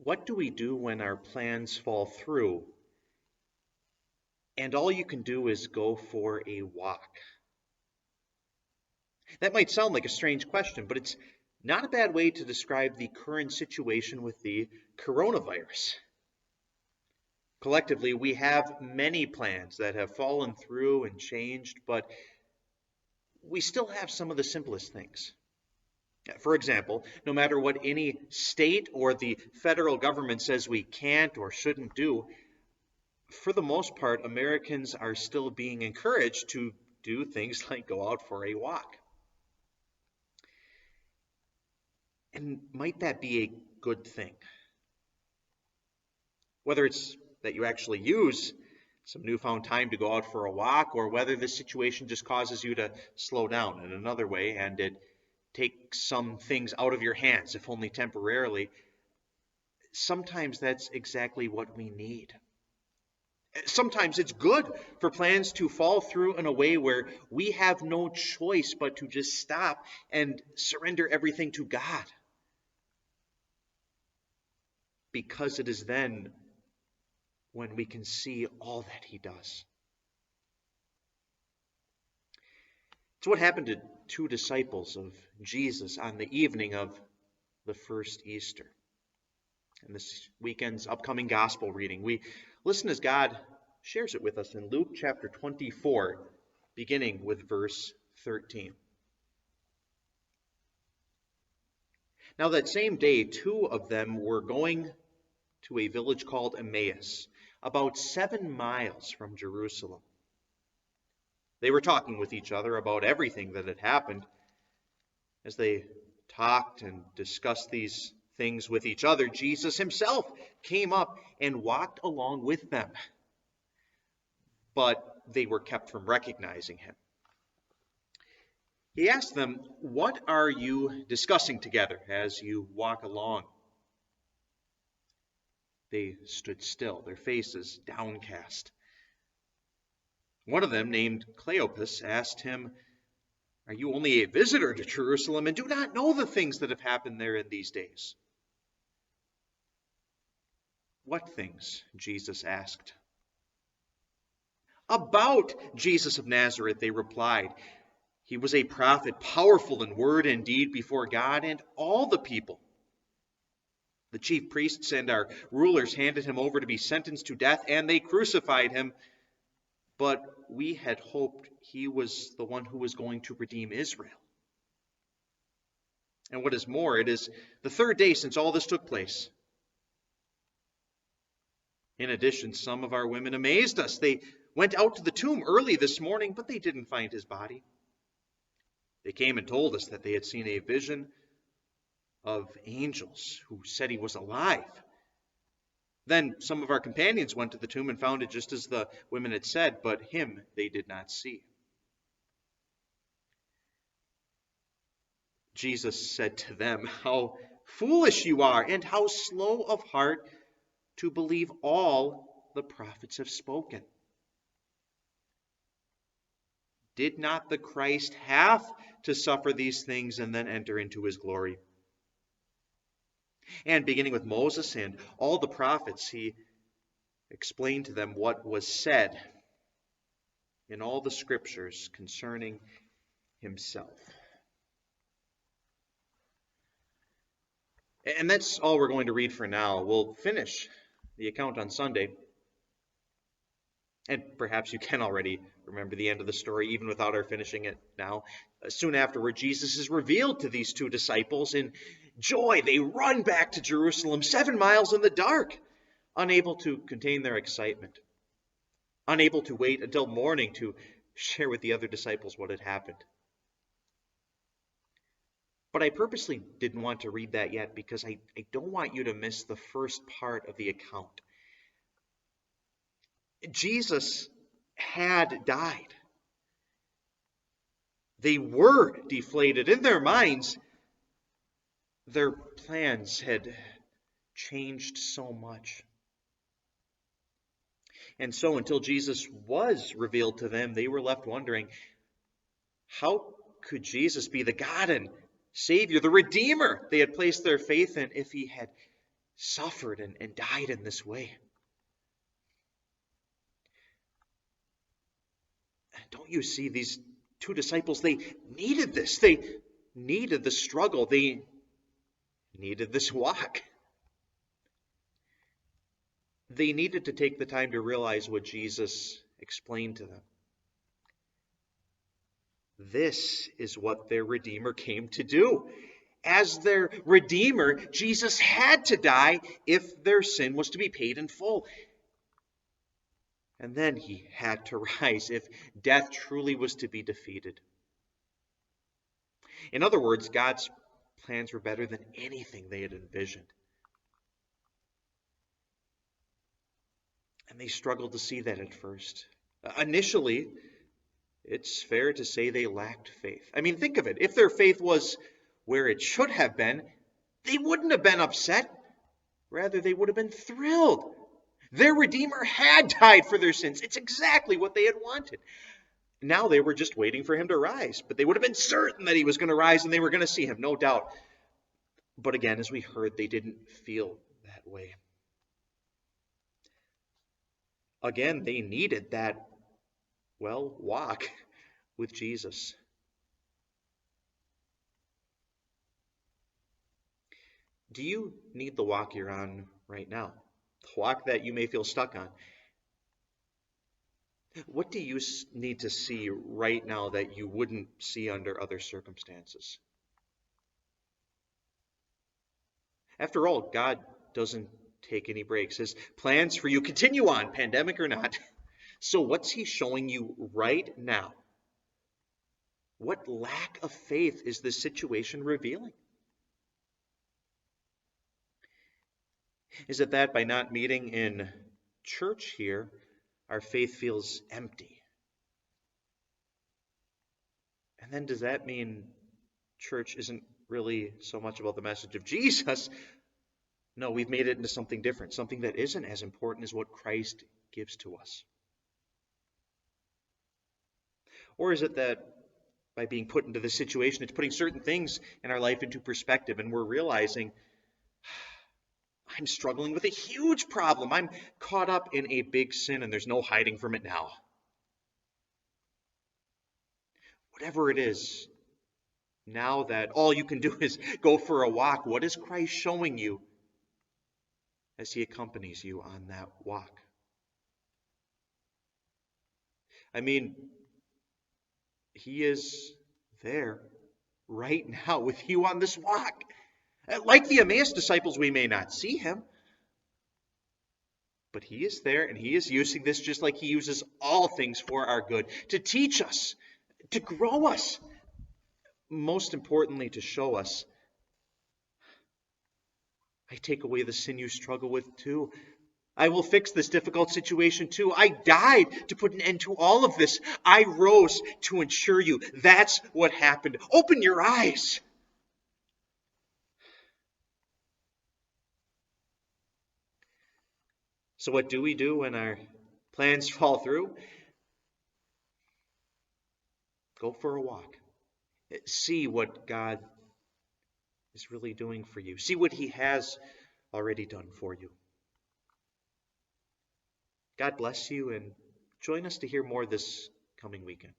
what do we do when our plans fall through and all you can do is go for a walk? That might sound like a strange question, but it's not a bad way to describe the current situation with the coronavirus. Collectively, we have many plans that have fallen through and changed, but we still have some of the simplest things. For example, no matter what any state or the federal government says we can't or shouldn't do, for the most part, Americans are still being encouraged to do things like go out for a walk. And might that be a good thing? Whether it's that you actually use some newfound time to go out for a walk, or whether this situation just causes you to slow down in another way and it takes some things out of your hands, if only temporarily, sometimes that's exactly what we need. Sometimes it's good for plans to fall through in a way where we have no choice but to just stop and surrender everything to God. Because it is then when we can see all that He does. It's what happened to two disciples of Jesus on the evening of the first Easter. In this weekend's upcoming gospel reading, we listen as God shares it with us in Luke chapter 24, beginning with verse 13. Now that same day, two of them were going to a village called Emmaus, about 7 miles from Jerusalem. They were talking with each other about everything that had happened. As they talked and discussed these things with each other, Jesus himself came up and walked along with them. But they were kept from recognizing him. He asked them, "What are you discussing together as you walk along?" They stood still, their faces downcast. One of them, named Cleopas, asked him, "Are you only a visitor to Jerusalem and do not know the things that have happened there in these days?" "What things?" Jesus asked. "About Jesus of Nazareth," they replied. "He was a prophet, powerful in word and deed before God and all the people. The chief priests and our rulers handed him over to be sentenced to death, and they crucified him. But we had hoped he was the one who was going to redeem Israel. And what is more, it is the third day since all this took place. In addition, some of our women amazed us. They went out to the tomb early this morning, but they didn't find his body. They came and told us that they had seen a vision of angels who said he was alive. Then some of our companions went to the tomb and found it just as the women had said, but him they did not see." Jesus said to them, "How foolish you are, and how slow of heart to believe all the prophets have spoken. Did not the Christ have to suffer these things and then enter into his glory?" And beginning with Moses and all the prophets, he explained to them what was said in all the scriptures concerning himself. And that's all we're going to read for now. We'll finish the account on Sunday. And perhaps you can already remember the end of the story, even without our finishing it now. Soon afterward, Jesus is revealed to these two disciples. In joy, they run back to Jerusalem 7 miles in the dark, unable to contain their excitement, unable to wait until morning to share with the other disciples what had happened. But I purposely didn't want to read that yet because I don't want you to miss the first part of the account. Jesus had died. They were deflated. In their minds, their plans had changed so much. And so until Jesus was revealed to them, they were left wondering, how could Jesus be the God and Savior, the Redeemer they had placed their faith in, if he had suffered and died in this way. Don't you see these two disciples? They needed this. They needed the struggle. They needed this walk. They needed to take the time to realize what Jesus explained to them. This is what their Redeemer came to do. As their Redeemer, Jesus had to die if their sin was to be paid in full. And then he had to rise if death truly was to be defeated. In other words, God's plans were better than anything they had envisioned. And they struggled to see that at first. Initially, it's fair to say they lacked faith. I mean, think of it. If their faith was where it should have been, they wouldn't have been upset. Rather, they would have been thrilled. Their Redeemer had died for their sins. It's exactly what they had wanted. Now they were just waiting for him to rise. But they would have been certain that he was going to rise and they were going to see him, no doubt. But again, as we heard, they didn't feel that way. Again, they needed that, walk with Jesus. Do you need the walk you're on right now? The walk that you may feel stuck on? What do you need to see right now that you wouldn't see under other circumstances? After all, God doesn't take any breaks. His plans for you continue on, pandemic or not. So what's he showing you right now? What lack of faith is this situation revealing? Is it that by not meeting in church here, our faith feels empty? And then does that mean church isn't really so much about the message of Jesus? No, we've made it into something different, something that isn't as important as what Christ gives to us. Or is it that by being put into this situation, it's putting certain things in our life into perspective, and we're realizing, I'm struggling with a huge problem. I'm caught up in a big sin, and there's no hiding from it now. Whatever it is, now that all you can do is go for a walk, what is Christ showing you as he accompanies you on that walk? I mean, he is there right now with you on this walk. Like the Emmaus disciples, we may not see him, but he is there, and he is using this just like he uses all things for our good, to teach us, to grow us, most importantly, to show us, I take away the sin you struggle with too. I will fix this difficult situation too. I died to put an end to all of this. I rose to ensure you. That's what happened. Open your eyes. So what do we do when our plans fall through? Go for a walk. See what God is really doing for you. See what he has already done for you. God bless you, and join us to hear more this coming weekend.